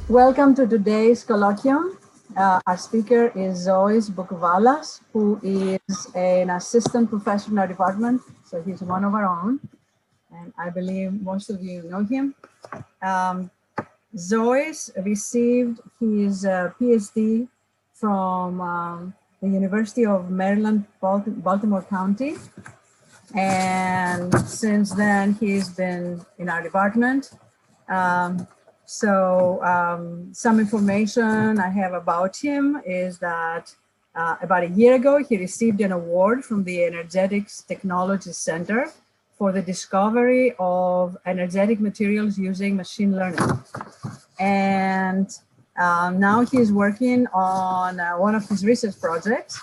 Welcome to today's colloquium. Our speaker is Zois Boukouvalas, who is an assistant professor in our department. So he's one of our own, and I believe most of you know him. Zois received his PhD from the University of Maryland, Baltimore County. And since then, he's been in our department. Some information I have about him is that about a year ago, he received an award from the Energetics Technology Center for the discovery of energetic materials using machine learning. And now he's working on one of his research projects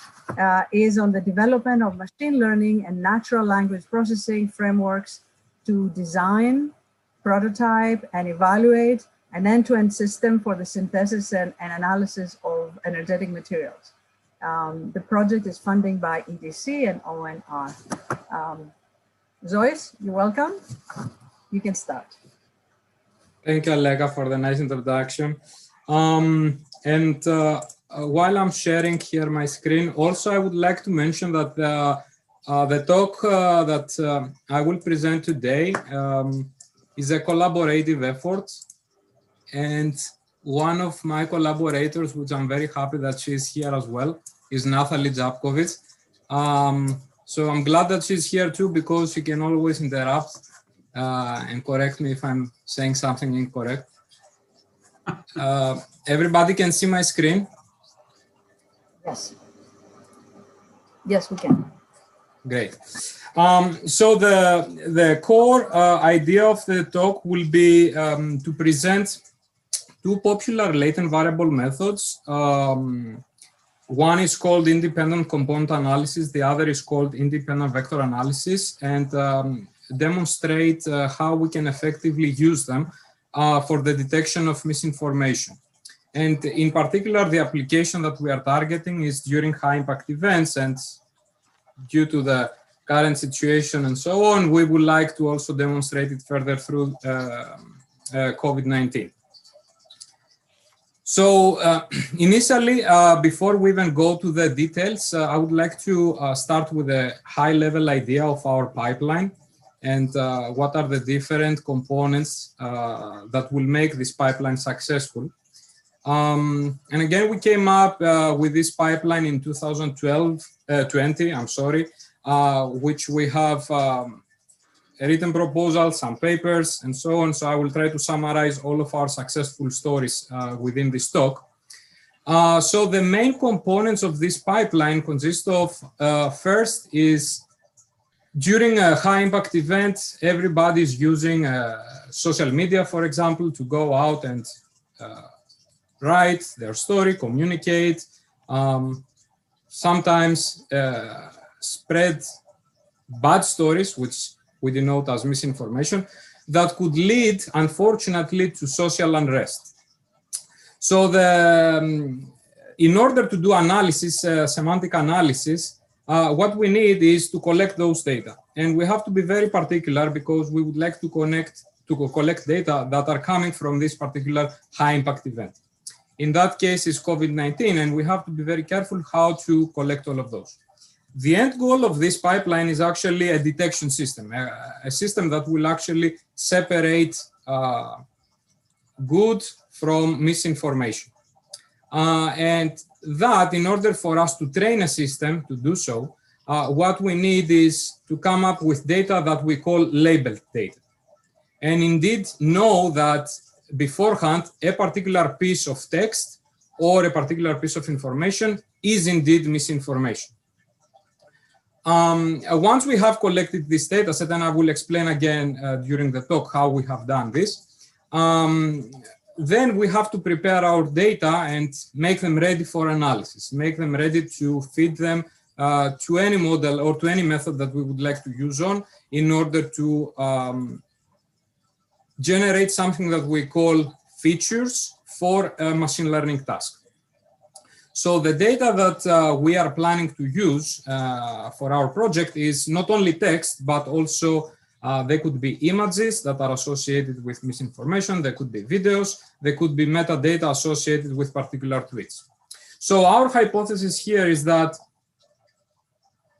is on the development of machine learning and natural language processing frameworks to design, prototype, and evaluate an end-to-end system for the synthesis and analysis of energetic materials. The project is funded by EDC and ONR. Zois, you're welcome. You can start. Thank you, Alega, for the nice introduction. While I'm sharing here my screen, also I would like to mention that the talk that I will present today is a collaborative effort. And one of my collaborators, which I'm very happy that she's here as well, is Nathalie Japkovich. So I'm glad that she's here too, because she can always interrupt and correct me if I'm saying something incorrect. Everybody can see my screen? Yes. Yes, we can. Great. So the core idea of the talk will be to present two popular latent variable methods. One is called independent component analysis. The other is called independent vector analysis, and demonstrate how we can effectively use them for the detection of misinformation. And in particular, the application that we are targeting is during high impact events, and due to the current situation and so on, we would like to also demonstrate it further through COVID-19. So initially, before we even go to the details, I would like to start with a high-level idea of our pipeline and what are the different components that will make this pipeline successful. And again, we came up with this pipeline in 2020, which we have a written proposal, some papers, and so on. So I will try to summarize all of our successful stories within this talk. So the main components of this pipeline consist of, first is, during a high impact event, everybody is using social media, for example, to go out and write their story, communicate, sometimes spread bad stories, which we denote as misinformation, that could lead, unfortunately, to social unrest. So in order to do analysis, semantic analysis, what we need is to collect those data. And we have to be very particular, because we would like to collect data that are coming from this particular high impact event. In that case, it's COVID-19, and we have to be very careful how to collect all of those. The end goal of this pipeline is actually a detection system, a system that will actually separate good from misinformation. And that, in order for us to train a system to do so, what we need is to come up with data that we call labeled data. And indeed know that beforehand, a particular piece of text or a particular piece of information is indeed misinformation. Once we have collected this data set, and I will explain again during the talk how we have done this, then we have to prepare our data and make them ready for analysis, make them ready to feed them to any model or to any method that we would like to use on, in order to generate something that we call features for a machine learning task. So the data that we are planning to use for our project is not only text, but also They could be images that are associated with misinformation. There could be videos. There could be metadata associated with particular tweets. So our hypothesis here is that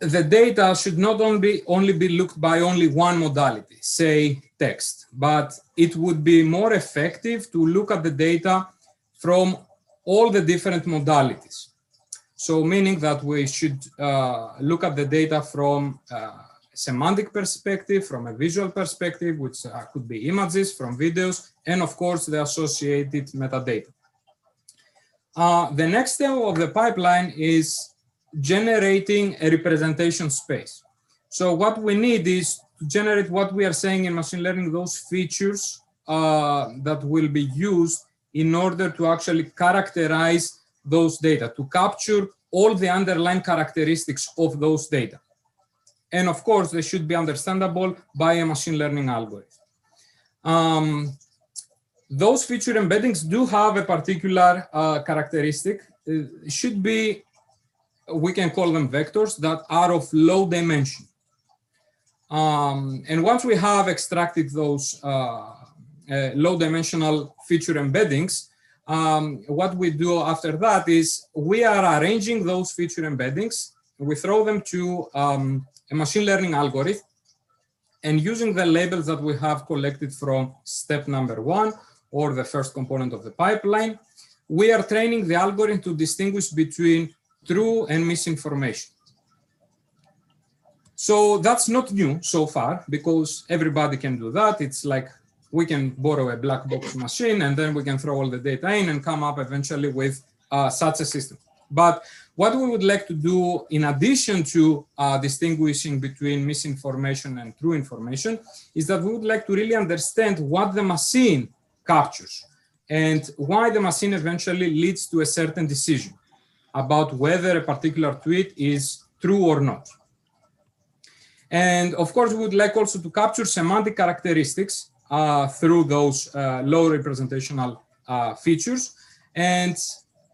the data should not only be looked by only one modality, say text, but it would be more effective to look at the data from all the different modalities. So meaning that we should look at the data from a semantic perspective, from a visual perspective, which could be images, from videos, and of course the associated metadata. The next step of the pipeline is generating a representation space. So what we need is to generate what we are saying in machine learning, those features that will be used in order to actually characterize those data, to capture all the underlying characteristics of those data. And of course, they should be understandable by a machine learning algorithm. Those feature embeddings do have a particular characteristic. It should be, we can call them vectors that are of low dimension. And once we have extracted those low dimensional feature embeddings, what we do after that is we are arranging those feature embeddings. We throw them to a machine learning algorithm, and using the labels that we have collected from step number 1, or the first component of the pipeline, we are training the algorithm to distinguish between true and misinformation. So that's not new so far, because everybody can do that. It's like we can borrow a black box machine and then we can throw all the data in and come up eventually with such a system. But what we would like to do, in addition to distinguishing between misinformation and true information, is that we would like to really understand what the machine captures and why the machine eventually leads to a certain decision about whether a particular tweet is true or not. And of course, we would like also to capture semantic characteristics through those low representational features. And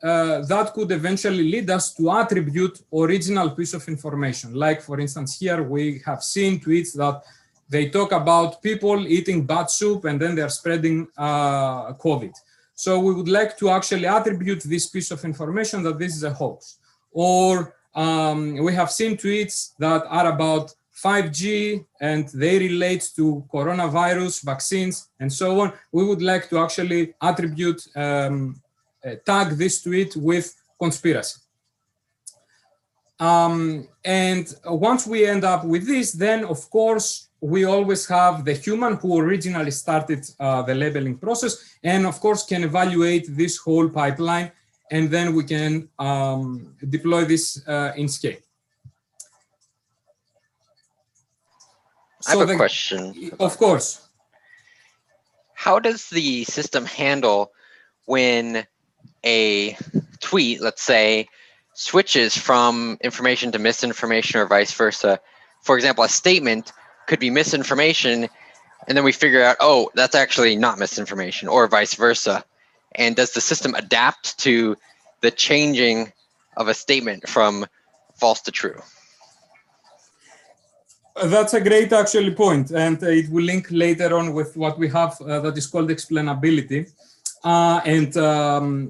that could eventually lead us to attribute original piece of information. Like, for instance, here we have seen tweets that they talk about people eating bad soup and then they're spreading COVID. So we would like to actually attribute this piece of information that this is a hoax. Or we have seen tweets that are about 5G and they relate to coronavirus, vaccines, and so on. We would like to actually attribute, tag this tweet with conspiracy. And once we end up with this, then of course, we always have the human who originally started the labeling process, and of course can evaluate this whole pipeline, and then we can deploy this in scale. I have a question. Of course. How does the system handle when a tweet, let's say, switches from information to misinformation or vice versa? For example, a statement could be misinformation, and then we figure out, oh, that's actually not misinformation, or vice versa. And does the system adapt to the changing of a statement from false to true? That's a great actually point, and it will link later on with what we have that is called explainability, and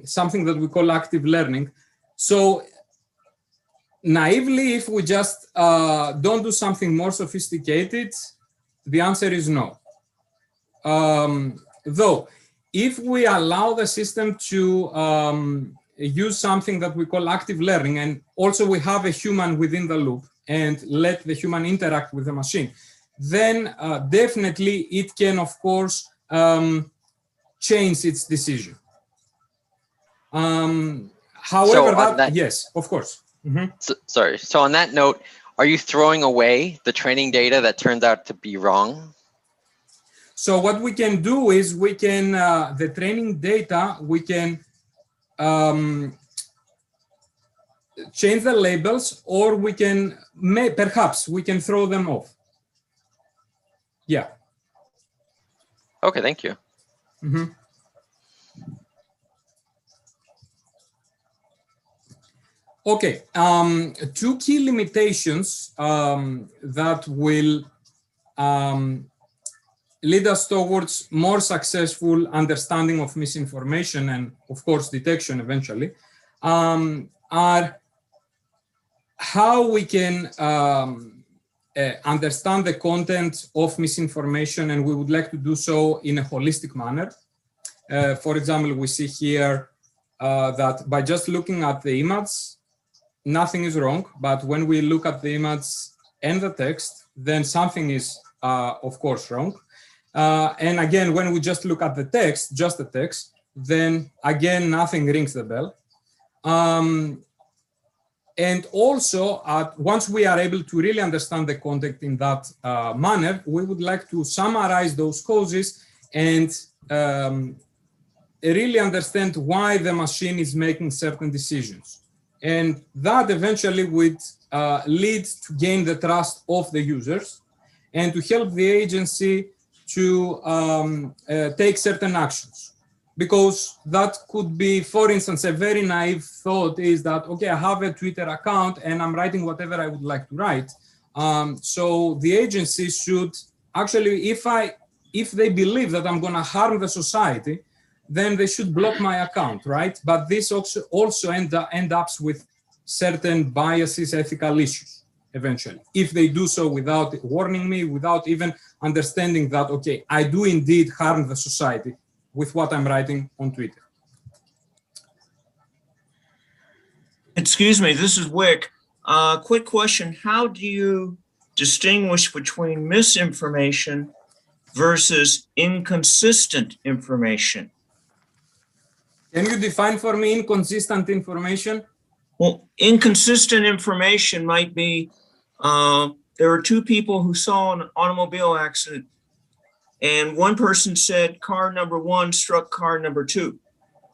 something that we call active learning. So naively, if we just don't do something more sophisticated, the answer is no. Though, if we allow the system to use something that we call active learning, and also we have a human within the loop, and let the human interact with the machine, then definitely it can, of course, change its decision. However, yes, of course. Mm-hmm. Sorry. So on that note, are you throwing away the training data that turns out to be wrong? So what we can do is we can, the training data, we can change the labels, or we can, perhaps we can throw them off. Yeah. Okay, thank you. Mm-hmm. Okay, two key limitations that will lead us towards more successful understanding of misinformation and, of course, detection eventually, are how we can understand the content of misinformation, and we would like to do so in a holistic manner. For example, we see here that by just looking at the image, nothing is wrong, but when we look at the image and the text, then something is, of course, wrong. And again, when we just look at the text, just the text, then again, nothing rings the bell. And also, once we are able to really understand the content in that manner, we would like to summarize those causes and really understand why the machine is making certain decisions. And that eventually would lead to gain the trust of the users and to help the agency to take certain actions. Because that could be, for instance, a very naive thought is that, okay, I have a Twitter account and I'm writing whatever I would like to write. So the agency should actually, if they believe that I'm going to harm the society, then they should block my account, right? But this also end up with certain biases, ethical issues, eventually. If they do so without warning me, without even understanding that, okay, I do indeed harm the society with what I'm writing on Twitter. Excuse me, this is Wick. Quick question, how do you distinguish between misinformation versus inconsistent information? Can you define for me inconsistent information? Well, inconsistent information might be, there are two people who saw an automobile accident, and one person said car number 1 struck car number 2.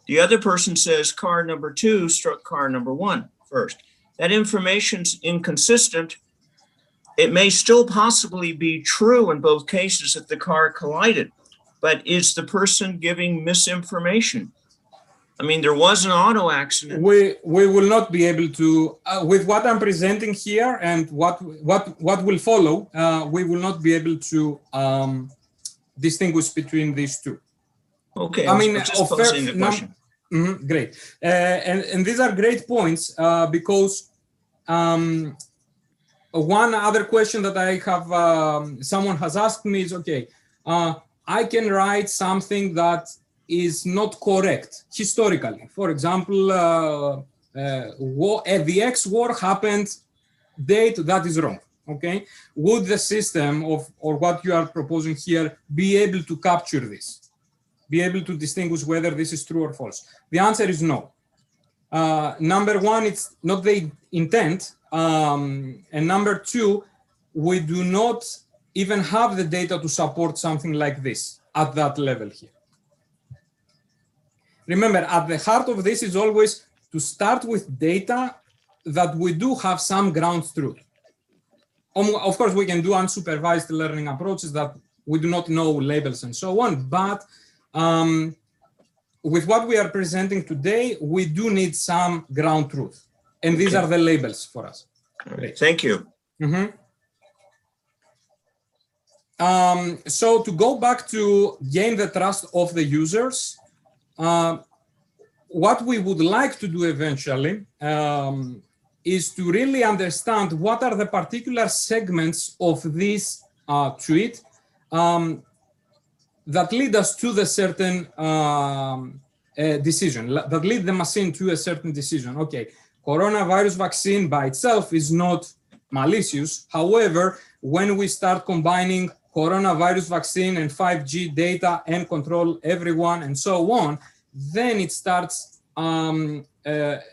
The other person says car number 2 struck car number 1 first. That information's inconsistent. It may still possibly be true in both cases that the car collided, but is the person giving misinformation? I mean, there was an auto accident. We will not be able to, with what I'm presenting here and what will follow, we will not be able to distinguish between these two. Okay, I mean, just posing the question. Great. And these are great points because one other question that I have, someone has asked me is, okay, I can write something that is not correct historically. For example, the X war happened date that is wrong. Okay, would the system or what you are proposing here be able to capture this, be able to distinguish whether this is true or false? The answer is no. Number one, it's not the intent, and number two, we do not even have the data to support something like this at that level here. Remember, at the heart of this is always to start with data that we do have some ground truth. Of course, we can do unsupervised learning approaches that we do not know labels and so on, but with what we are presenting today, we do need some ground truth. And these are the labels for us. Great. Thank you. So to go back to gain the trust of the users, what we would like to do eventually is to really understand what are the particular segments of this tweet that lead us to the certain decision, that lead the machine to a certain decision. Okay, coronavirus vaccine by itself is not malicious. However, when we start combining coronavirus vaccine and 5G data and control everyone and so on, then it starts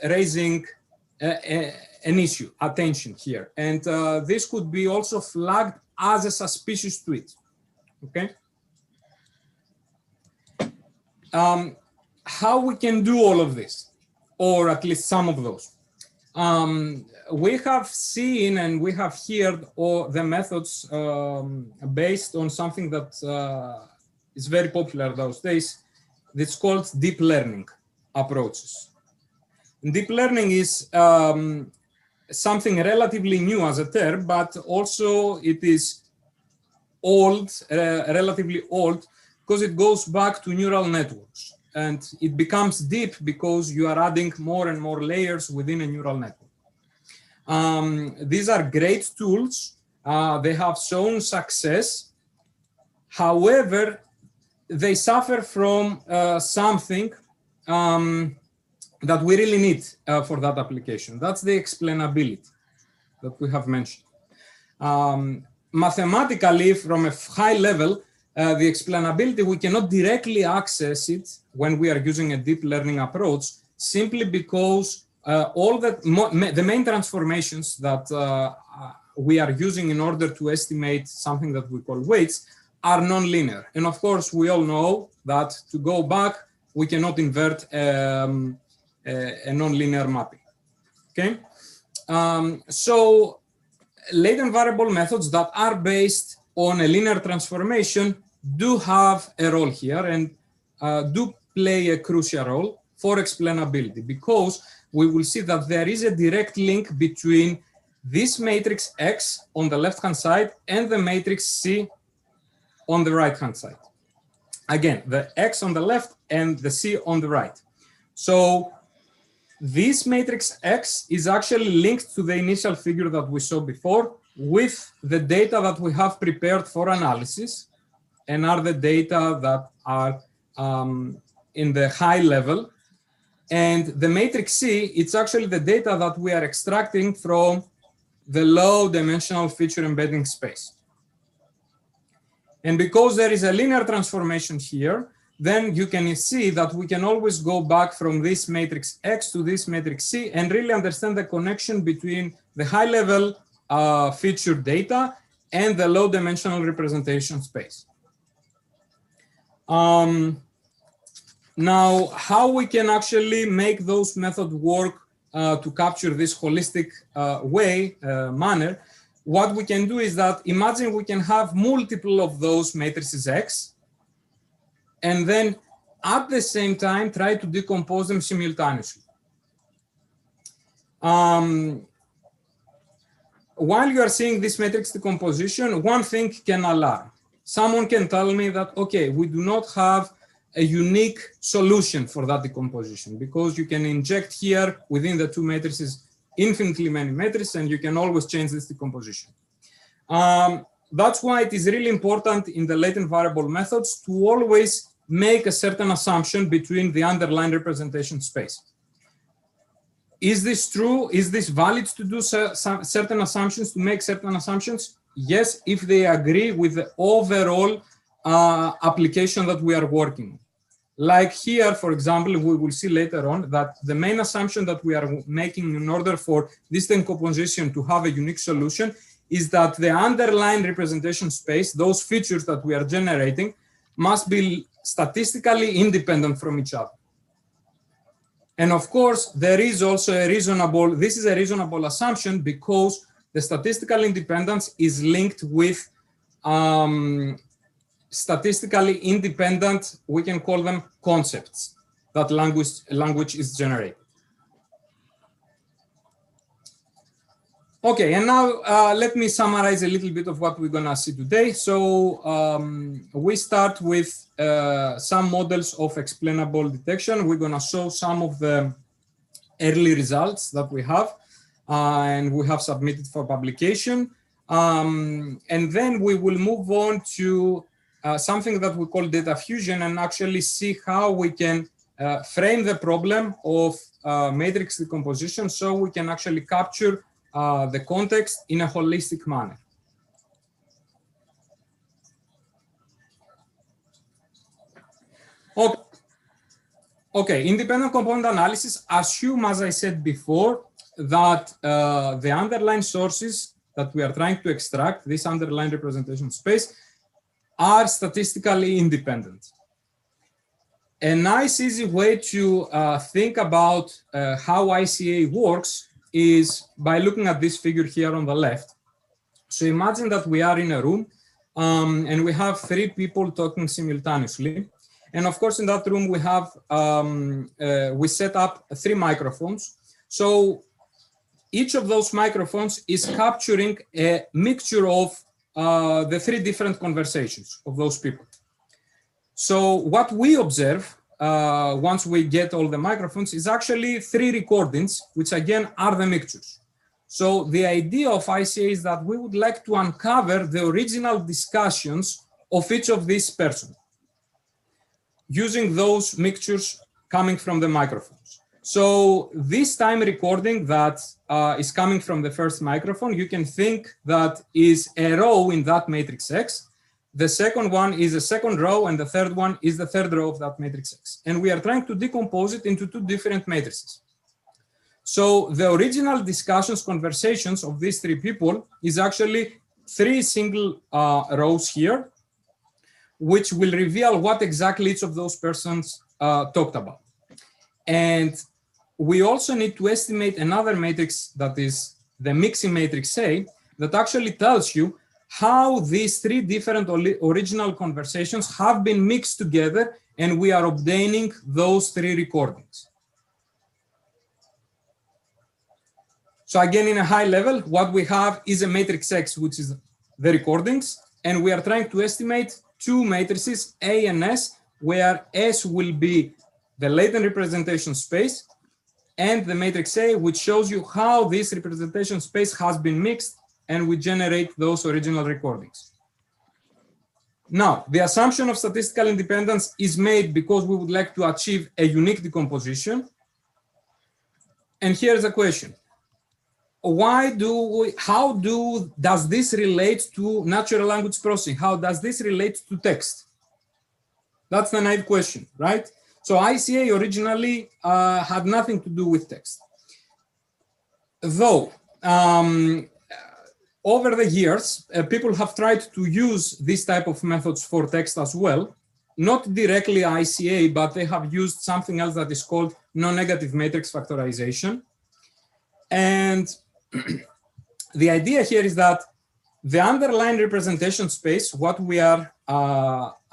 raising an issue, attention here. And this could be also flagged as a suspicious tweet, okay? How we can do all of this, or at least some of those. We have seen and we have heard all the methods based on something that is very popular those days. It's called deep learning approaches. And deep learning is something relatively new as a term, but also it is old, relatively old, because it goes back to neural networks. And it becomes deep because you are adding more and more layers within a neural network. These are great tools. They have shown success. However, they suffer from something that we really need for that application. That's the explainability that we have mentioned. Mathematically, from a high level, the explainability, we cannot directly access it when we are using a deep learning approach, simply because all the main transformations that we are using in order to estimate something that we call weights are non-linear. And of course, we all know that to go back, we cannot invert a non-linear mapping, okay? So latent variable methods that are based on a linear transformation do have a role here and do play a crucial role for explainability, because we will see that there is a direct link between this matrix X on the left-hand side and the matrix C on the right-hand side. Again, the X on the left and the C on the right. So this matrix X is actually linked to the initial figure that we saw before with the data that we have prepared for analysis, and are the data that are in the high level. And the matrix C, it's actually the data that we are extracting from the low dimensional feature embedding space. And because there is a linear transformation here, then you can see that we can always go back from this matrix X to this matrix C and really understand the connection between the high level feature data and the low dimensional representation space. Now, how we can actually make those methods work to capture this holistic manner, what we can do is that, imagine we can have multiple of those matrices X, and then at the same time try to decompose them simultaneously. While you are seeing this matrix decomposition, one thing can alarm. Someone can tell me that, okay, we do not have a unique solution for that decomposition, because you can inject here within the two matrices infinitely many matrices, and you can always change this decomposition. That's why it is really important in the latent variable methods to always make a certain assumption between the underlying representation space. Is this true? Is this valid to do certain assumptions, to make certain assumptions? Yes, if they agree with the overall application that we are working on. Like here, for example, we will see later on that the main assumption that we are making in order for this decomposition to have a unique solution is that the underlying representation space, those features that we are generating, must be statistically independent from each other. And of course, there is also a reasonable, this is a reasonable assumption because the statistical independence is linked with statistically independent, we can call them concepts, that language is generated. Okay, and now let me summarize a little bit of what we're gonna see today. So we start with some models of explainable detection. We're gonna show some of the early results that we have and we have submitted for publication. And then we will move on to something that we call data fusion and actually see how we can frame the problem of matrix decomposition so we can actually capture the context in a holistic manner. Okay, independent component analysis assume, as I said before, that the underlying sources that we are trying to extract, this underlying representation space, are statistically independent. A nice, easy way to think about how ICA works is by looking at this figure here on the left. So imagine that we are in a room and we have three people talking simultaneously. And of course, in that room, we have, we set up 3 microphones. So each of those microphones is capturing a mixture of the three different conversations of those people. So what we observe once we get all the microphones is actually three recordings, which again are the mixtures. So the idea of ICA is that we would like to uncover the original discussions of each of these persons using those mixtures coming from the microphones. So this time recording that is coming from the first microphone, you can think that is a row in that matrix X. The second one is a second row, and the third one is the third row of that matrix X. And we are trying to decompose it into two different matrices. So the original discussions, conversations of these three people is actually three single rows here, which will reveal what exactly each of those persons talked about. And we also need to estimate another matrix that is the mixing matrix A that actually tells you how these three different original conversations have been mixed together, and we are obtaining those three recordings. So again, in a high level, what we have is a matrix X, which is the recordings, and we are trying to estimate two matrices, A and S, where S will be the latent representation space, and the matrix A, which shows you how this representation space has been mixed, and we generate those original recordings. Now, the assumption of statistical independence is made because we would like to achieve a unique decomposition. And here's the question. Does this relate to natural language processing? How does this relate to text? That's the naive question, right? So ICA originally had nothing to do with text. Though, over the years, people have tried to use this type of methods for text as well, not directly ICA, but they have used something else that is called non-negative matrix factorization. And the idea here is that the underlying representation space, what we are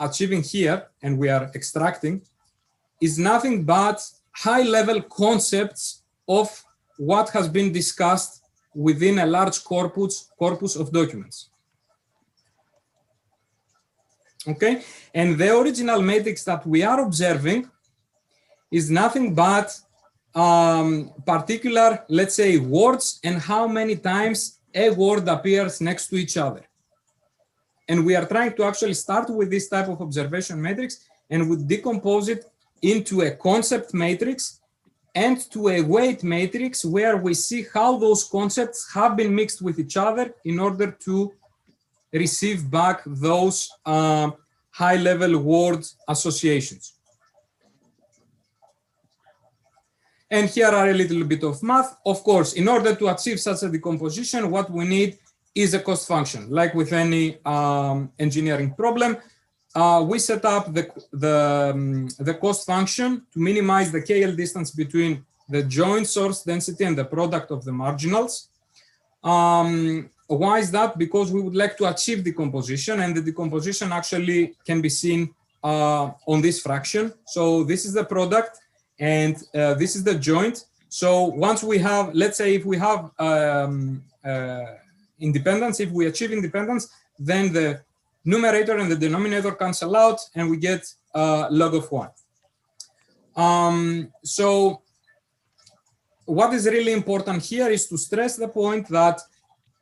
achieving here and we are extracting, is nothing but high-level concepts of what has been discussed within a large corpus of documents. Okay, and the original matrix that we are observing is nothing but particular, let's say, words and how many times a word appears next to each other. And we are trying to actually start with this type of observation matrix, and we decompose it into a concept matrix and to a weight matrix where we see how those concepts have been mixed with each other in order to receive back those high-level word associations. And here are a little bit of math. Of course, in order to achieve such a decomposition, what we need is a cost function. Like with any engineering problem, we set up the cost function to minimize the KL distance between the joint source density and the product of the marginals. Why is that? Because we would like to achieve decomposition, and the decomposition actually can be seen on this fraction. So this is the product, and this is the joint. So once we have, let's say if we have independence, if we achieve independence, then the numerator and the denominator cancel out, and we get log of 1. So what is really important here is to stress the point that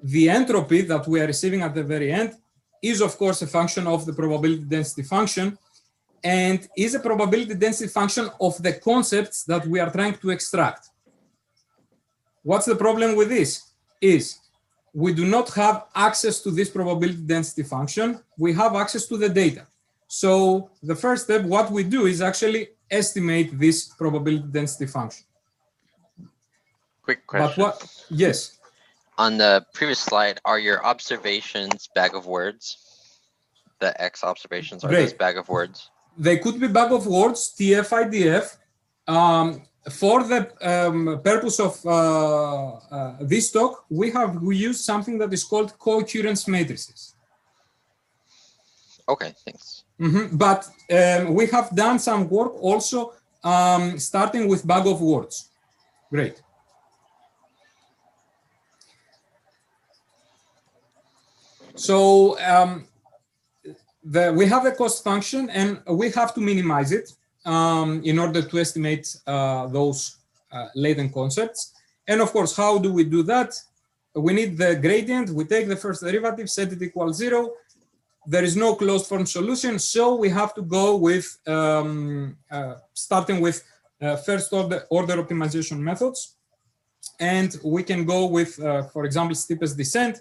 the entropy that we are receiving at the very end is, of course, a function of the probability density function, and is a probability density function of the concepts that we are trying to extract. What's the problem with this? Is we do not have access to this probability density function. We have access to the data. So the first step, what we do is actually estimate this probability density function. Quick question. But what? Yes. On the previous slide, are your observations bag of words? The X observations, are those bag of words? They could be bag of words, TF, IDF. For the purpose of this talk, we use something that is called co-occurrence matrices. Okay, thanks. But we have done some work also starting with bag of words. Great. So we have a cost function, and we have to minimize it in order to estimate those latent concepts. And of course, how do we do that? We need the gradient. We take the first derivative, set it equal 0. There is no closed form solution, so we have to go with starting with first order optimization methods. And we can go with, for example, steepest descent.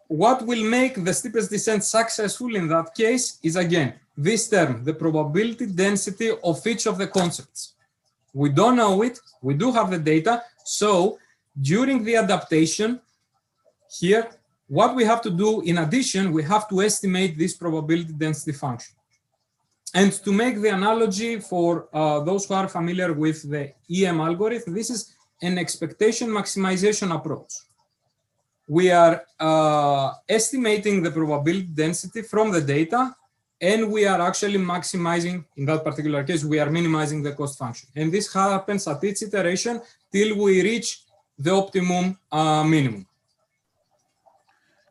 What will make the steepest descent successful in that case is, again, this term, the probability density of each of the concepts. We don't know it, we do have the data, so during the adaptation here, what we have to do in addition, we have to estimate this probability density function. And to make the analogy for those who are familiar with the EM algorithm, this is an expectation maximization approach. We are estimating the probability density from the data, and we are actually maximizing, in that particular case, we are minimizing the cost function. And this happens at each iteration till we reach the optimum minimum.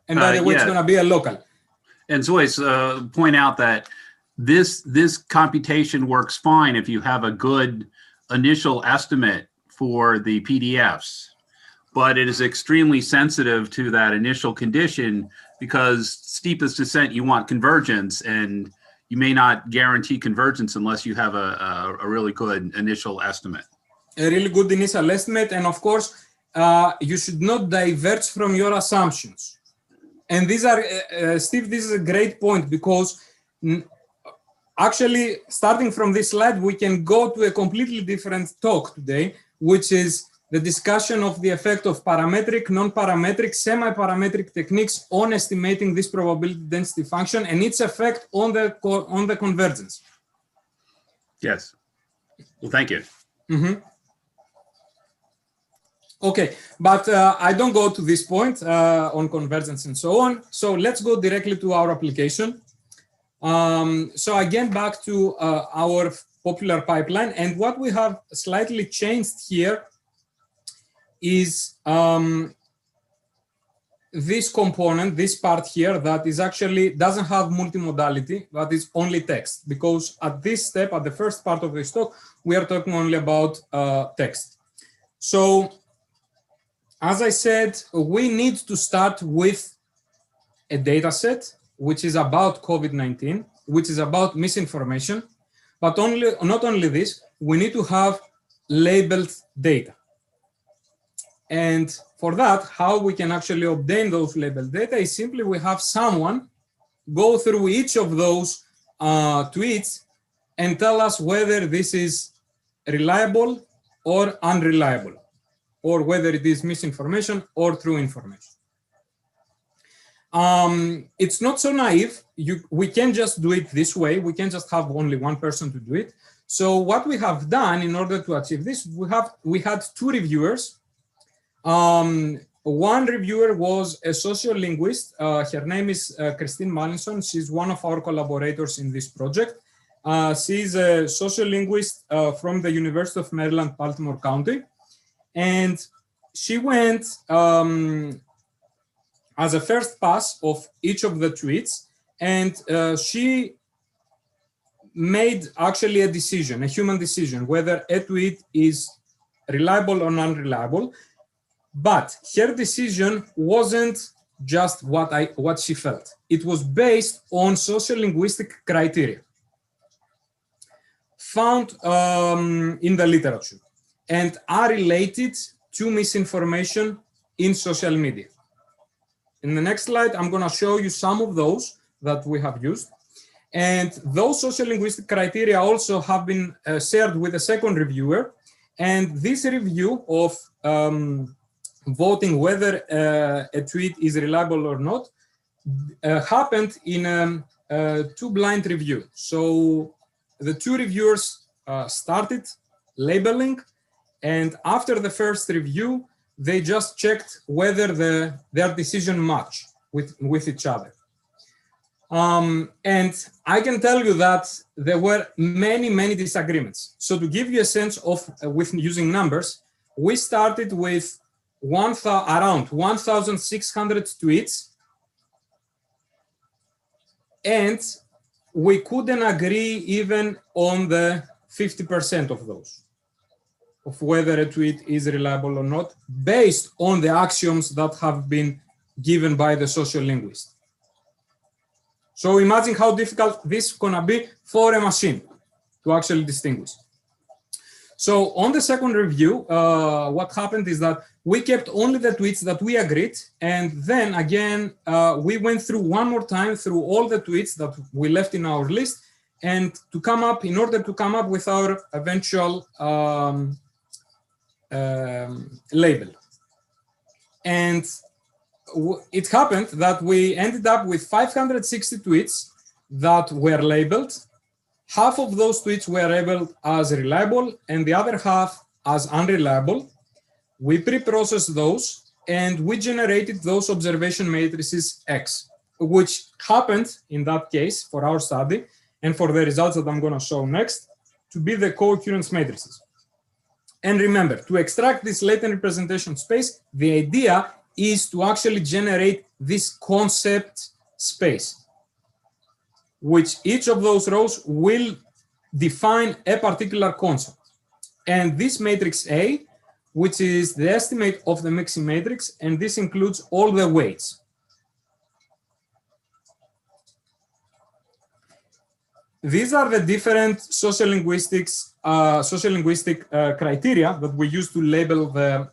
And by the way, it's going to be a local. And Zois, point out that this computation works fine if you have a good initial estimate for the PDFs, but it is extremely sensitive to that initial condition because steepest descent, you want convergence, and you may not guarantee convergence unless you have a really good initial estimate. A really good initial estimate, and of course, you should not diverge from your assumptions. And these are, Steve, this is a great point, because actually, starting from this slide, we can go to a completely different talk today, which is the discussion of the effect of parametric, non-parametric, semi-parametric techniques on estimating this probability density function and its effect on the convergence. Yes. Well, thank you. Mm-hmm. Okay, but I don't go to this point on convergence and so on. So let's go directly to our application. So again, back to our popular pipeline, and what we have slightly changed here is this component, this part here, that is actually doesn't have multimodality, but is only text, because at this step, at the first part of this talk, we are talking only about text. So as I said, we need to start with a data set, which is about COVID-19, which is about misinformation, but not only this, we need to have labeled data. And for that, how we can actually obtain those labeled data is simply we have someone go through each of those tweets and tell us whether this is reliable or unreliable, or whether it is misinformation or true information. It's not so naive. We can just do it this way. We can just have only one person to do it. So what we have done in order to achieve this, we had two reviewers. One reviewer was a sociolinguist. Her name is Christine Mallinson. She's one of our collaborators in this project. She's a sociolinguist from the University of Maryland, Baltimore County. And she went as a first pass of each of the tweets, and she made actually a decision, a human decision, whether a tweet is reliable or unreliable. But her decision wasn't just what she felt. It was based on sociolinguistic criteria found in the literature and are related to misinformation in social media. In the next slide, I'm going to show you some of those that we have used. And those sociolinguistic criteria also have been shared with a second reviewer. And this review of voting whether a tweet is reliable or not happened in a two-blind review. So the two reviewers started labeling, and after the first review, they just checked whether their decision matched with each other. And I can tell you that there were many disagreements. So to give you a sense of, with using numbers, we started with around 1,600 tweets And we couldn't agree even on the 50% of those, of whether a tweet is reliable or not, based on the axioms that have been given by the social linguist. So imagine how difficult this is gonna be for a machine to actually distinguish. So on the second review, what happened is that we kept only the tweets that we agreed. And then again, we went through one more time through all the tweets that we left in our list, and to come up, in order to come up with our eventual label. And it happened that we ended up with 560 tweets that were labeled. Half of those tweets were labeled as reliable and the other half as unreliable. We pre-processed those and we generated those observation matrices X, which happened in that case for our study and for the results that I'm going to show next to be the co-occurrence matrices. And remember, to extract this latent representation space, the idea is to actually generate this concept space, which each of those rows will define a particular concept. And this matrix A, which is the estimate of the mixing matrix, and this includes all the weights. These are the different sociolinguistic criteria that we use to label the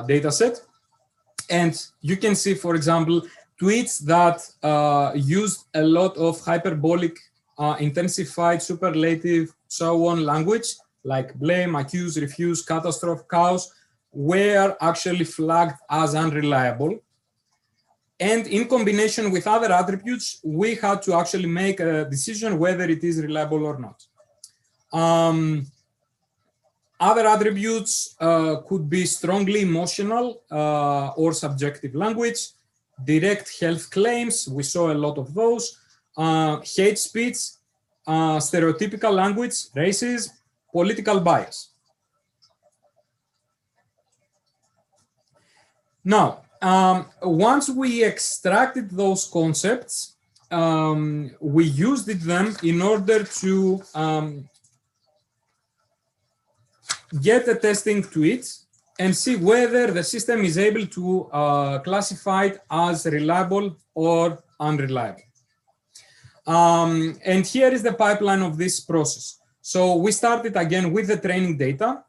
data set. And you can see, for example, tweets that used a lot of hyperbolic, intensified, superlative, so on language, like blame, accuse, refuse, catastrophe, chaos, were actually flagged as unreliable. And in combination with other attributes, we had to actually make a decision whether it is reliable or not. Other attributes could be strongly emotional or subjective language, direct health claims, we saw a lot of those, hate speech, stereotypical language, racism, political bias. Now, once we extracted those concepts, we used them in order to get a testing tweet and see whether the system is able to classify it as reliable or unreliable. And here is the pipeline of this process. So we started again with the training data.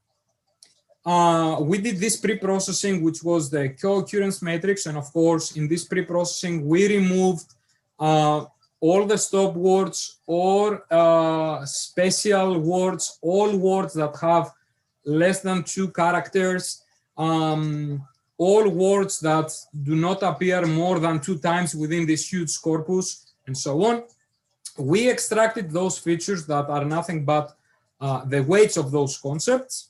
We did this pre-processing, which was the co-occurrence matrix. And of course, in this pre-processing, we removed all the stop words or special words, all words that have less than 2 characters, all words that do not appear more than 2 times within this huge corpus, and so on. We extracted those features that are nothing but the weights of those concepts.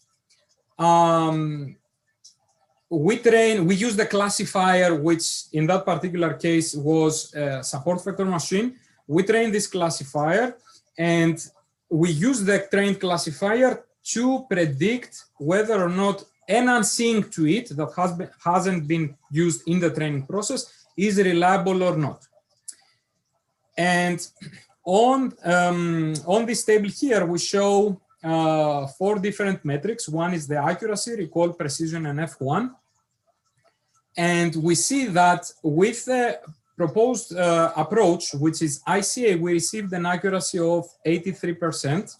We used the classifier, which in that particular case was a support vector machine. We trained this classifier and we used the trained classifier to predict whether or not an unseen tweet that hasn't been used in the training process is reliable or not. And on this table here, we show 4 different metrics. One is the accuracy, recall, precision, and F1. And we see that with the proposed approach, which is ICA, we received an accuracy of 83%.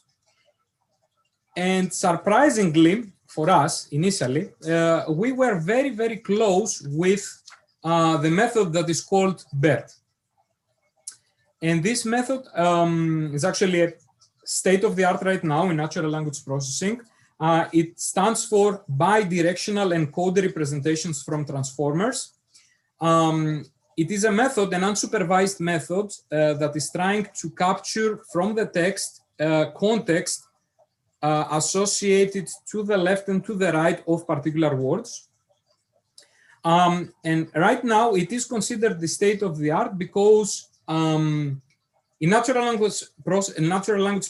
And surprisingly for us, initially, we were very, very close with the method that is called BERT. And this method is actually a state-of-the-art right now in natural language processing. It stands for bidirectional encoded representations from transformers. It is a method, an unsupervised method that is trying to capture from the text context associated to the left and to the right of particular words. And right now it is considered the state-of-the-art because in natural language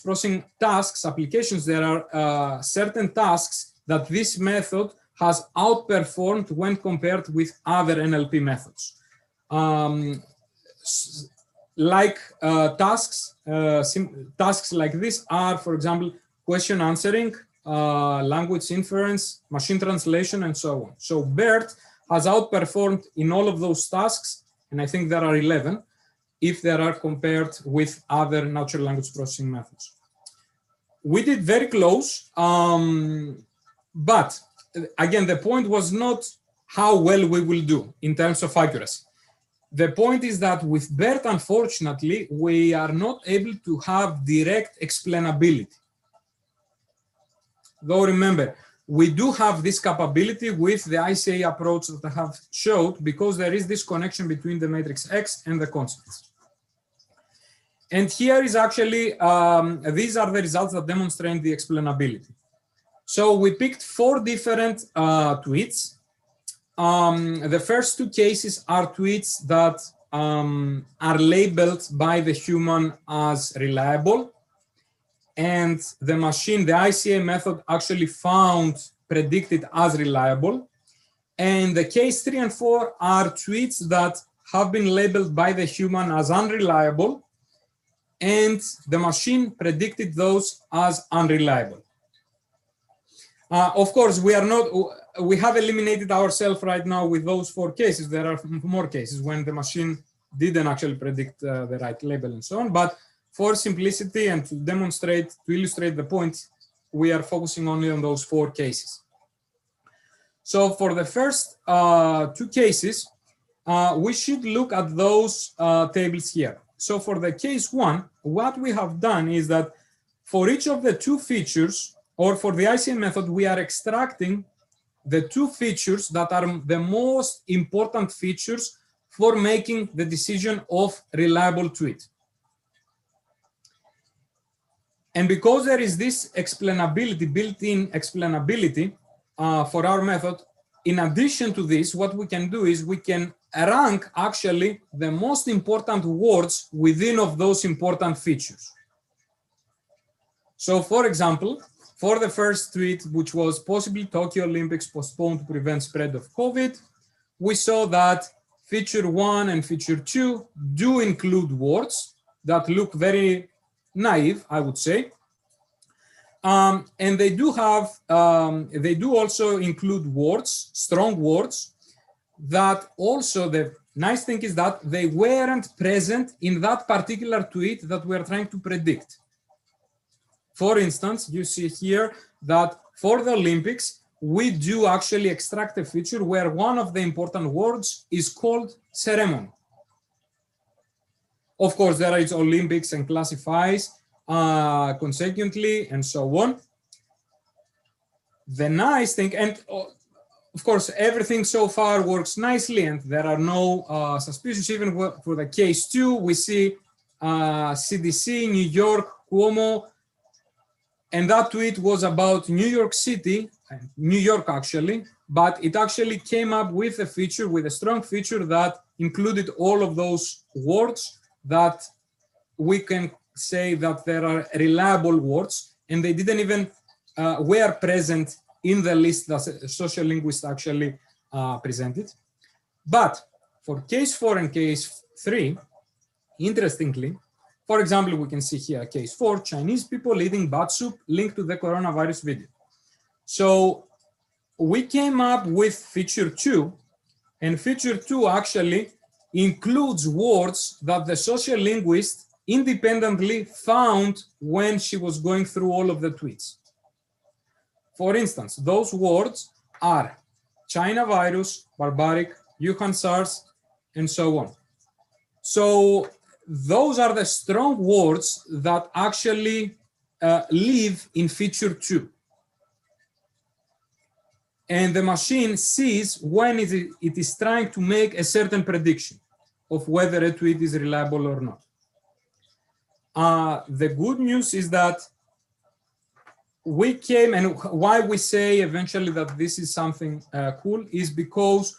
processing tasks, applications, there are certain tasks that this method has outperformed when compared with other NLP methods. like tasks like this are, for example, question answering, language inference, machine translation, and so on. So BERT has outperformed in all of those tasks, and I think there are 11, if they are compared with other natural language processing methods. We did very close, but again, the point was not how well we will do in terms of accuracy. The point is that with BERT, unfortunately, we are not able to have direct explainability. Though remember, we do have this capability with the ICA approach that I have showed, because there is this connection between the matrix X and the constants. And here is actually, these are the results that demonstrate the explainability. So we picked 4 different tweets. The first 2 cases are tweets that are labeled by the human as reliable. And the machine, the ICA method, actually predicted as reliable. And the case 3 and 4 are tweets that have been labeled by the human as unreliable, and the machine predicted those as unreliable. Of course, we have eliminated ourselves right now with those 4 cases. There are more cases when the machine didn't actually predict the right label and so on. But for simplicity and to illustrate the point, we are focusing only on those 4 cases. So for the first 2 cases, we should look at those tables here. So for the case 1, what we have done is that for each of the 2 features, or for the ICA method, we are extracting the 2 features that are the most important features for making the decision of reliable tweet. And because there is this explainability, built-in explainability for our method, in addition to this, what we can do is we can rank actually the most important words within of those important features. So for example, for the first tweet, which was possibly Tokyo Olympics postponed to prevent spread of COVID, we saw that feature 1 and feature 2 do include words that look very naive, I would say. And they do also include words, strong words, that also the nice thing is that they weren't present in that particular tweet that we're trying to predict. For instance, you see here that for the Olympics, we do actually extract a feature where one of the important words is called ceremony. Of course, there is Olympics and classifies consequently and so on. The nice thing, and of course, everything so far works nicely and there are no suspicions. Even for the case 2, we see CDC, New York, Cuomo, and that tweet was about New York City, New York actually, but it actually came up with a feature, with a strong feature that included all of those words that we can say that there are reliable words, and they didn't even were present in the list that social linguists actually presented. But for case 4 and case 3, interestingly, for example, we can see here case 4, Chinese people eating bat soup linked to the coronavirus video. So we came up with feature 2, and feature 2 actually includes words that the social linguist independently found when she was going through all of the tweets. For instance, those words are China virus, barbaric, Wuhan SARS, and so on. So those are the strong words that actually live in feature 2. And the machine sees when it is trying to make a certain prediction of whether a tweet is reliable or not. The good news is that we came, and why we say eventually that this is something cool is because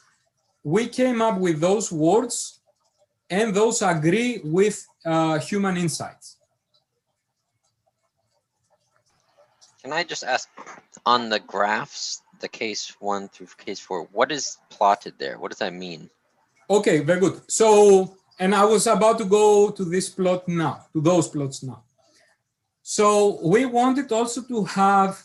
we came up with those words and those agree with human insights. Can I just ask, on the graphs, the case 1 through case 4, what is plotted there? What does that mean? Okay, very good. So And I was about to go to this plot now, to those plots now. So we wanted also to have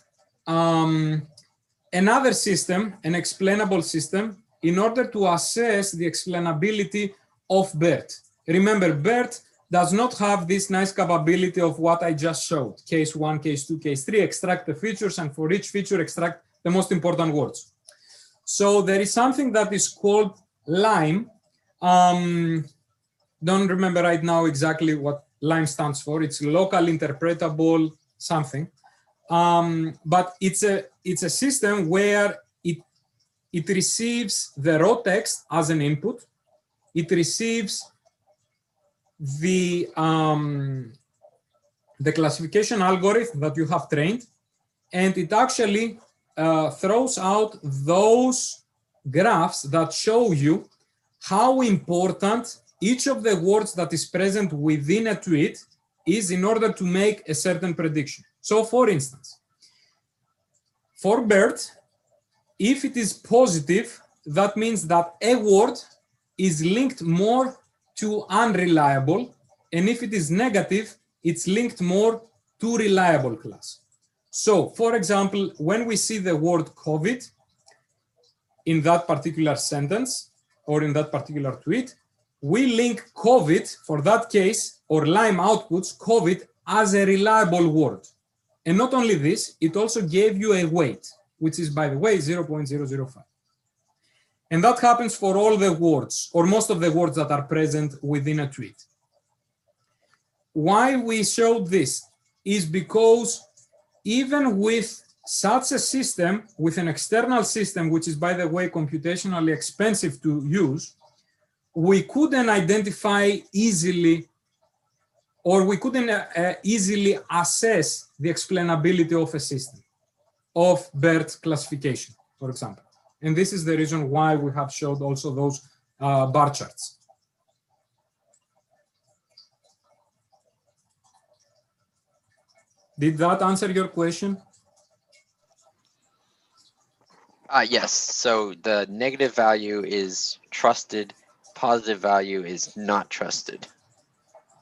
another system, an explainable system, in order to assess the explainability of BERT. Remember, BERT does not have this nice capability of what I just showed, case 1, case 2, case 3, extract the features, and for each feature, extract the most important words. So there is something that is called LIME. Don't remember right now exactly what LIME stands for. It's local interpretable something. But it's a system where it receives the raw text as an input. It receives the classification algorithm that you have trained, and it actually throws out those graphs that show you how important each of the words that is present within a tweet is in order to make a certain prediction. So for instance, for BERT, if it is positive, that means that a word is linked more to unreliable, and if it is negative, it's linked more to reliable class. So for example, when we see the word COVID in that particular sentence or in that particular tweet, we link COVID for that case, or LIME outputs COVID as a reliable word. And not only this, it also gave you a weight, which is, by the way, 0.005. And that happens for all the words, or most of the words that are present within a tweet. Why we showed this is because even with such a system, with an external system, which is, by the way, computationally expensive to use, we couldn't identify easily, or we couldn't easily assess the explainability of a system, of BERT classification, for example. And this is the reason why we have showed also those bar charts. Did that answer your question? Yes, so the negative value is trusted, positive value is not trusted.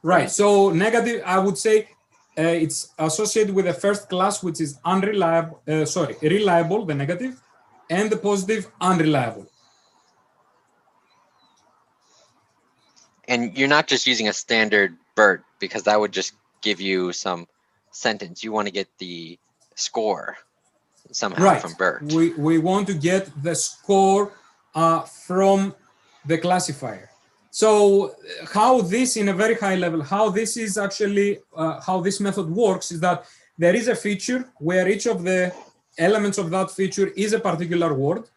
Right, so negative, I would say it's associated with the first class, which is unreliable, reliable, the negative, and the positive, unreliable. And you're not just using a standard BERT, because that would just give you some sentence. You want to get the score somehow right. from BERT. We want to get the score from the classifier. So how this, in a very high level, how this is actually, how this method works is that there is a feature where each of the elements of that feature is a particular word.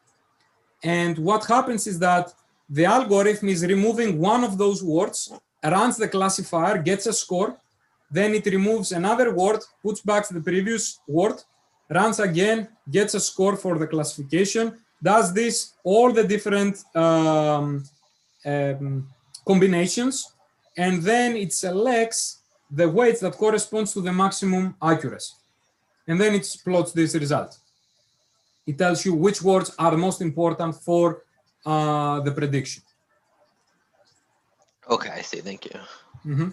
And what happens is that the algorithm is removing one of those words, runs the classifier, gets a score, then it removes another word, puts back the previous word, runs again, gets a score for the classification, does this, all the different combinations, and then it selects the weights that corresponds to the maximum accuracy. And then it plots this result. It tells you which words are most important for the prediction. Okay, I see, thank you. Mm-hmm.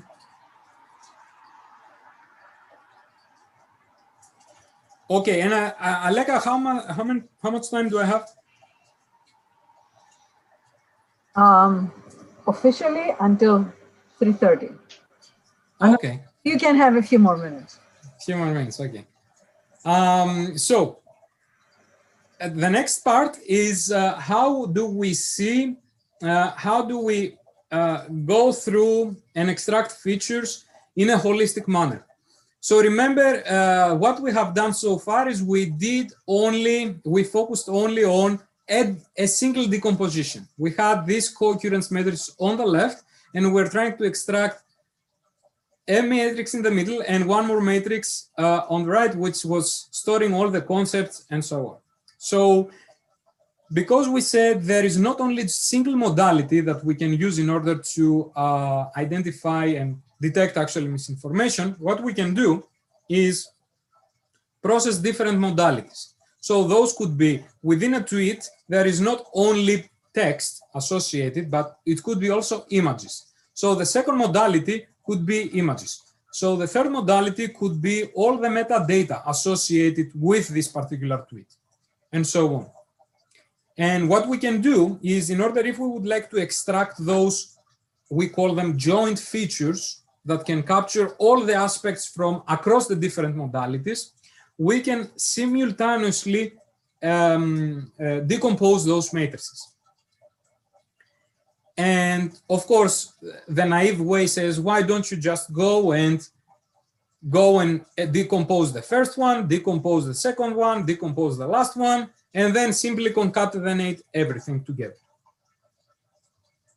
Okay, and Aleka, how much time do I have? Officially until 3:30. Okay. You can have a few more minutes. Few more minutes, okay. So the next part is how do we see, how do we go through and extract features in a holistic manner? So remember, what we have done so far is we focused only on a single decomposition. We had this co-occurrence matrix on the left, and we're trying to extract a matrix in the middle and one more matrix on the right, which was storing all the concepts and so on. So because we said there is not only single modality that we can use in order to identify and detect actually misinformation, what we can do is process different modalities. So those could be within a tweet, there is not only text associated, but it could be also images. So the second modality could be images. So the third modality could be all the metadata associated with this particular tweet, and so on. And what we can do is, in order, if we would like to extract those, we call them joint features that can capture all the aspects from across the different modalities, we can simultaneously decompose those matrices. And of course, the naive way says, why don't you just go and decompose the first one, decompose the second one, decompose the last one, and then simply concatenate everything together.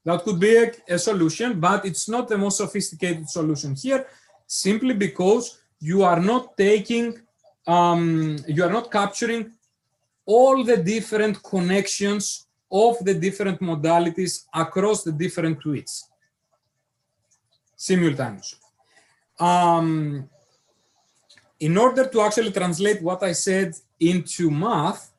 That could be a solution, but it's not the most sophisticated solution here, simply because you are not taking, you are not capturing all the different connections of the different modalities across the different tweets simultaneously. In order to actually translate what I said into math,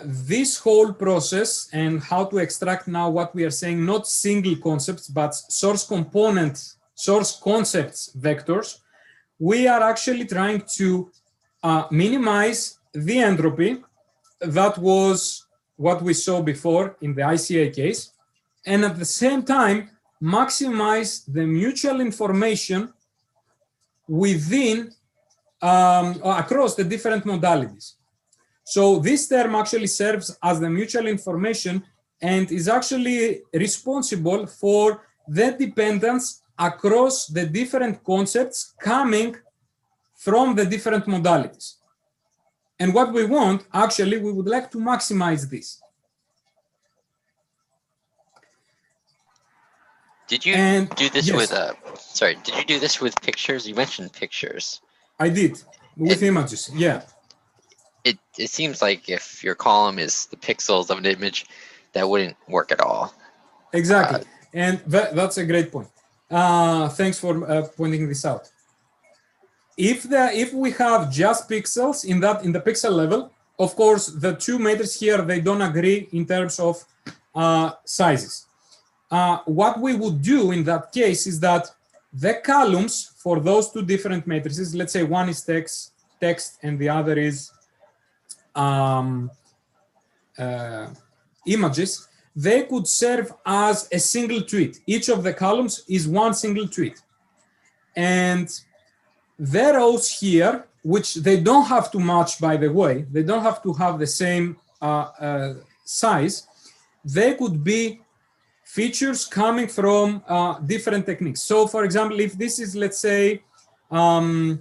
this whole process and how to extract now what we are saying, not single concepts, but source concepts vectors, we are actually trying to minimize the entropy. That was what we saw before in the ICA case, and at the same time maximize the mutual information within across the different modalities. So this term actually serves as the mutual information and is actually responsible for the dependence across the different concepts coming from the different modalities. And what we want, actually, we would like to maximize this. Did you do this with, sorry, did you do this with pictures? You mentioned pictures. I did, with images, yeah. It seems like if your column is the pixels of an image, that wouldn't work at all. Exactly, and that's a great point. Thanks for pointing this out. If we have just pixels in the pixel level, of course, the two matrices here, they don't agree in terms of sizes. What we would do in that case is that the columns for those two different matrices, let's say one is text and the other is images, they could serve as a single tweet. Each of the columns is one single tweet. And the rows here, which they don't have to match, by the way, they don't have to have the same size, they could be features coming from different techniques. So for example, if this is, let's say, a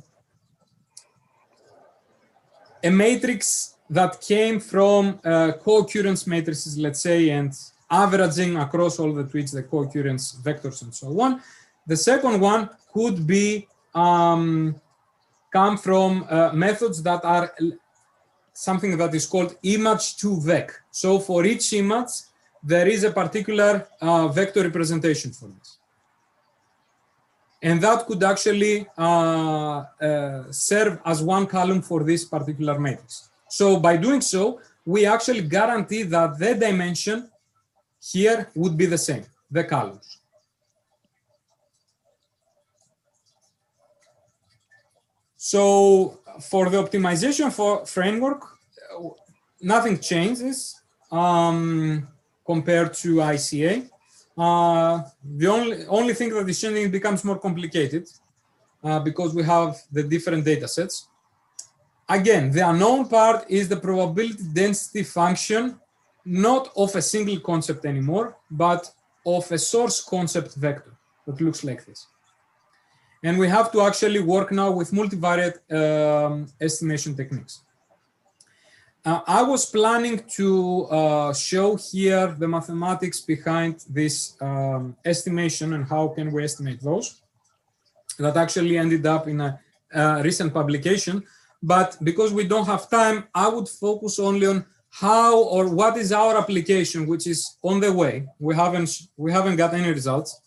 matrix that came from co-occurrence matrices, let's say, and averaging across all the tweets, the co-occurrence vectors and so on. The second one could be come from methods that are something that is called image to vec. So for each image, there is a particular vector representation for this. And that could actually serve as one column for this particular matrix. So by doing so, we actually guarantee that the dimension here would be the same, the columns. So for the optimization framework, nothing changes compared to ICA. The only thing that is changing, it becomes more complicated because we have the different data sets. Again, the unknown part is the probability density function, not of a single concept anymore, but of a source concept vector that looks like this. And we have to actually work now with multivariate estimation techniques. I was planning to show here the mathematics behind this estimation and how can we estimate those. That actually ended up in a recent publication. But because we don't have time, I would focus only on how or what is our application, which is on the way. We haven't got any results.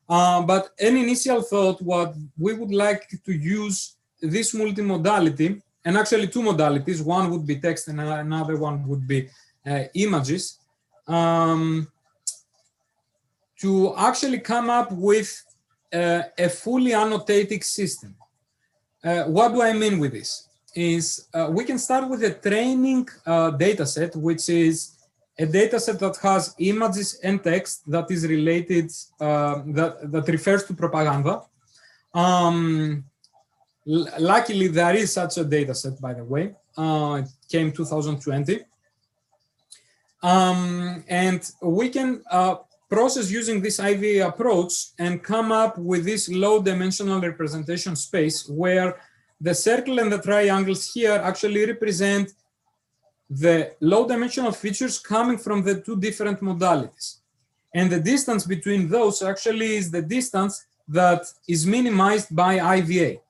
But an initial thought, what we would like to use this multimodality, and actually two modalities, one would be text and another one would be images, to actually come up with a fully annotated system. What do I mean with this? Is we can start with a training data set, which is a data set that has images and text that is related, that refers to propaganda. Luckily, there is such a data set, by the way. It came 2020. And we can process using this IVA approach and come up with this low-dimensional representation space where the circle and the triangles here actually represent the low-dimensional features coming from the two different modalities. And the distance between those actually is the distance that is minimized by IVA.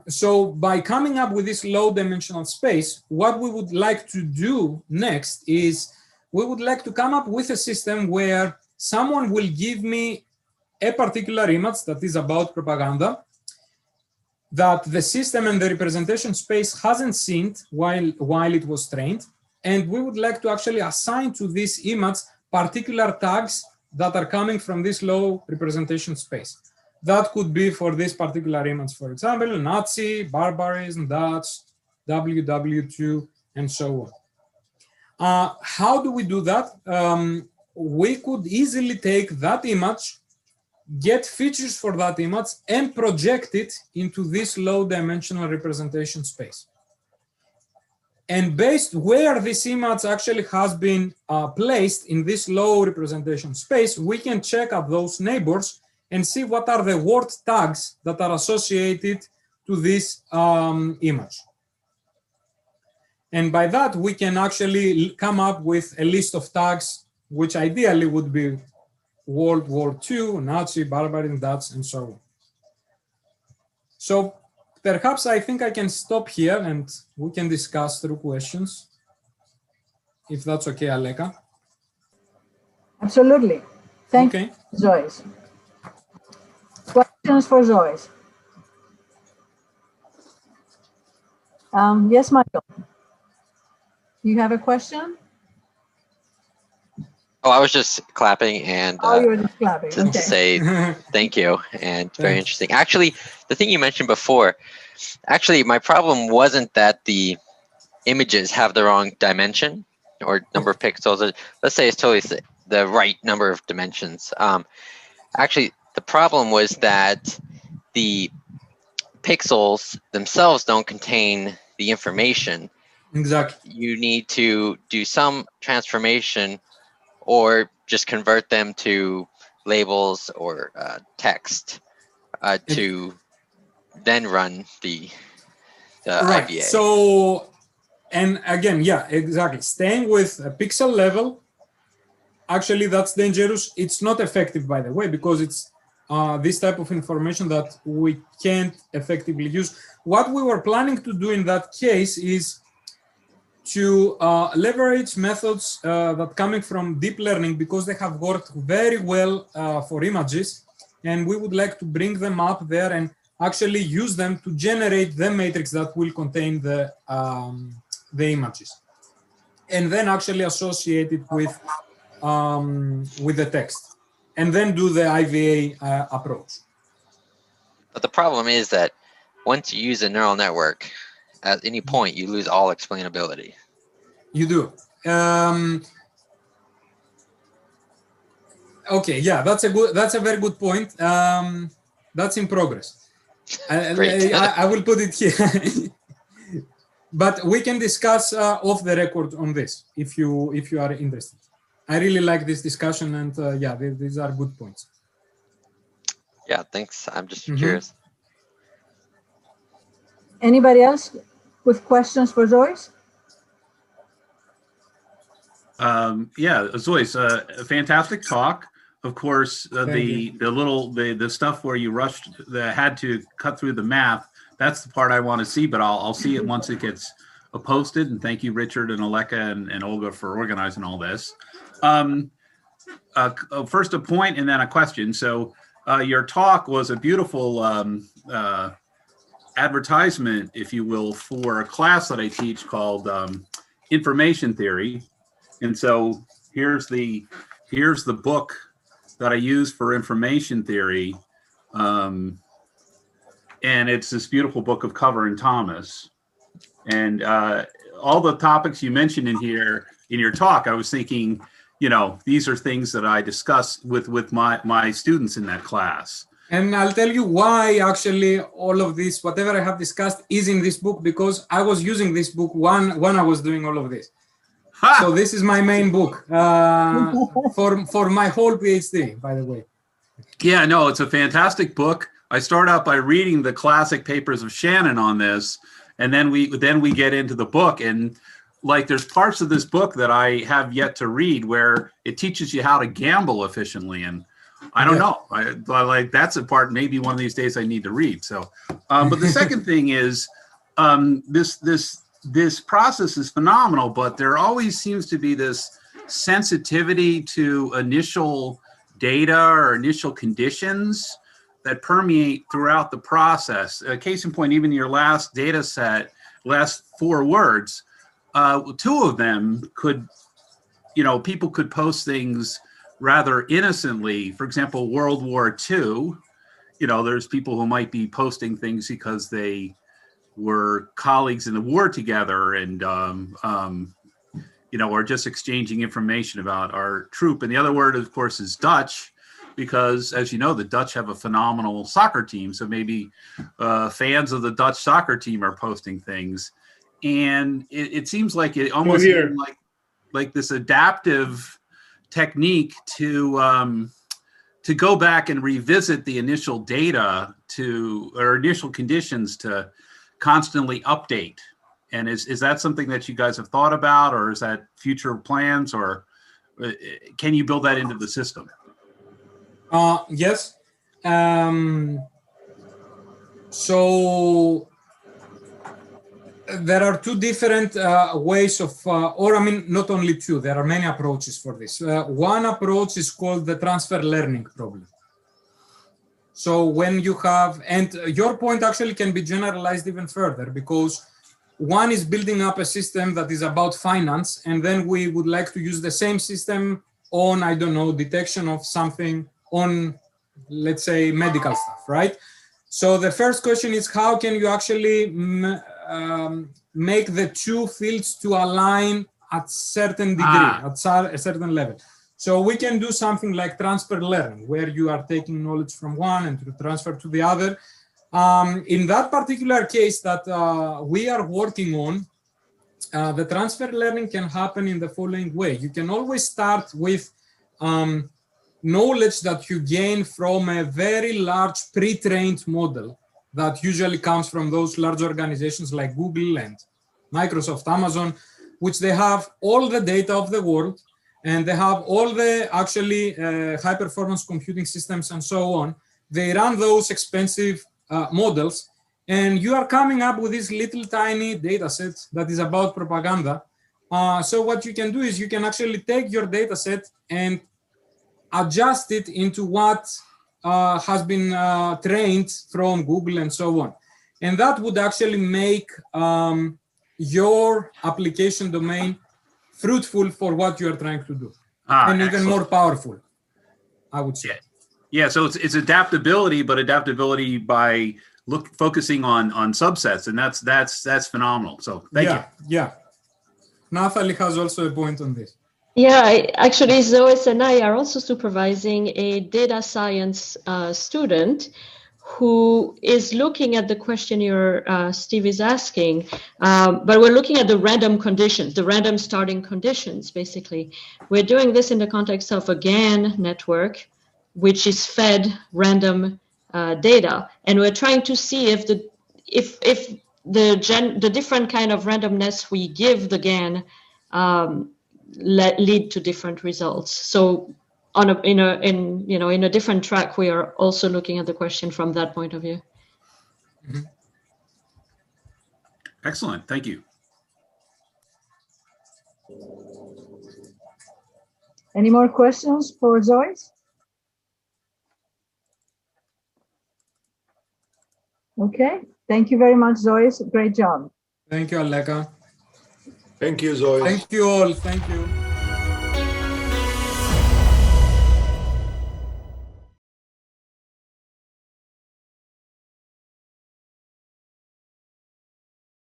So by coming up with this low-dimensional space, what we would like to do next is we would like to come up with a system where someone will give me a particular image that is about propaganda that the system and the representation space hasn't seen while it was trained. And we would like to actually assign to this image particular tags that are coming from this low representation space. That could be for this particular image, for example, Nazi, barbarism, Dutch, WW2, and so on. How do we do that? We could easily take that image, get features for that image, and project it into this low-dimensional representation space. And based where this image actually has been placed in this low representation space, we can check out those neighbors and see what are the word tags that are associated to this image. And by that, we can actually come up with a list of tags, which ideally would be World War II, Nazi, barbarism, Dutch, and so on. So perhaps I think I can stop here and we can discuss through questions, if that's okay, Aleka. Absolutely. Thank you, Zois. Questions for Zois? Yes, Michael. You have a question? Oh, I was just clapping and you were just clapping. to say thank you, and very interesting. Actually, the thing you mentioned before, actually, my problem wasn't that the images have the wrong dimension or number of pixels. Let's say it's totally the right number of dimensions. Actually, the problem was that the pixels themselves don't contain the information. Exactly. You need to do some transformation or just convert them to labels or text to then run the right. IVA. So, and again, yeah, exactly. Staying with a pixel level, actually that's dangerous. It's not effective, by the way, because it's this type of information that we can't effectively use. What we were planning to do in that case is to leverage methods that coming from deep learning, because they have worked very well for images, and we would like to bring them up there and actually use them to generate the matrix that will contain the images, and then actually associate it with the text, and then do the IVA approach. But the problem is that once you use a neural network, at any point you lose all explainability. You do. Okay, yeah, that's a very good point. That's in progress. I will put it here. But we can discuss off the record on this if you are interested. I really like this discussion, and yeah, these are good points. Yeah, thanks. I'm just curious. Anybody else with questions for Zois? Yeah, Zois, a fantastic talk. Of course, the stuff where you rushed, had to cut through the math. That's the part I want to see, but I'll see it once it gets posted. And thank you, Richard and Aleka and Olga, for organizing all this. First a point and then a question. So your talk was a beautiful advertisement, if you will, for a class that I teach called Information Theory. And so here's the here's the book that I use for information theory. And it's this beautiful book of Cover and Thomas. And all the topics you mentioned in here in your talk, I was thinking, you know, these are things that I discuss with my students in that class. And I'll tell you why actually all of this, whatever I have discussed, is in this book, because I was using this book when I was doing all of this. Ha! So this is my main book for my whole PhD, by the way. Yeah, no, it's a fantastic book. I start out by reading the classic papers of Shannon on this, and then we get into the book, and like there's parts of this book that I have yet to read where it teaches you how to gamble efficiently, and I don't know. I like that's a part maybe one of these days I need to read. So, but the second thing is this process is phenomenal, but there always seems to be this sensitivity to initial data or initial conditions that permeate throughout the process. Case in point, even your last data set, last 4 words, 2 of them could, you know, people could post things rather innocently. For example, World War II, you know, there's people who might be posting things because they were colleagues in the war together and, you know, or just exchanging information about our troop. And the other word, of course, is Dutch, because as you know, the Dutch have a phenomenal soccer team. So maybe fans of the Dutch soccer team are posting things. And it seems like it almost like this adaptive technique to go back and revisit the initial data or initial conditions to constantly update. And is that something that you guys have thought about, or is that future plans, or can you build that into the system? Yes. So there are 2 different ways of, or I mean, not only 2, there are many approaches for this. One approach is called the transfer learning problem. So when you have, and your point actually can be generalized even further, because one is building up a system that is about finance, and then we would like to use the same system on, I don't know, detection of something on, let's say, medical stuff, right? So the first question is, how can you actually make the 2 fields to align at certain degree, at a certain level? So we can do something like transfer learning, where you are taking knowledge from one and to transfer to the other. In that particular case that we are working on, the transfer learning can happen in the following way. You can always start with knowledge that you gain from a very large pre-trained model that usually comes from those large organizations like Google and Microsoft, Amazon, which they have all the data of the world, and they have all the actually high-performance computing systems and so on. They run those expensive models, and you are coming up with this little tiny data set that is about propaganda. So what you can do is you can actually take your data set and adjust it into what has been trained from Google and so on. And that would actually make your application domain fruitful for what you are trying to do, and even more powerful, I would say. Yeah, so it's adaptability, but adaptability by focusing on subsets, and that's phenomenal. So thank you. Yeah. Nathalie has also a point on this. Yeah, actually, Zois and I are also supervising a data science student who is looking at the question Steve is asking, but we're looking at the random conditions, the random starting conditions, basically. We're doing this in the context of a GAN network, which is fed random data, and we're trying to see if the different kind of randomness we give the GAN lead to different results. So in a different track, we are also looking at the question from that point of view. Mm-hmm. Excellent, thank you. Any more questions for Zois? Okay, thank you very much, Zois. Great job. Thank you, Aleka. Thank you, Zois. Thank you all. Thank you.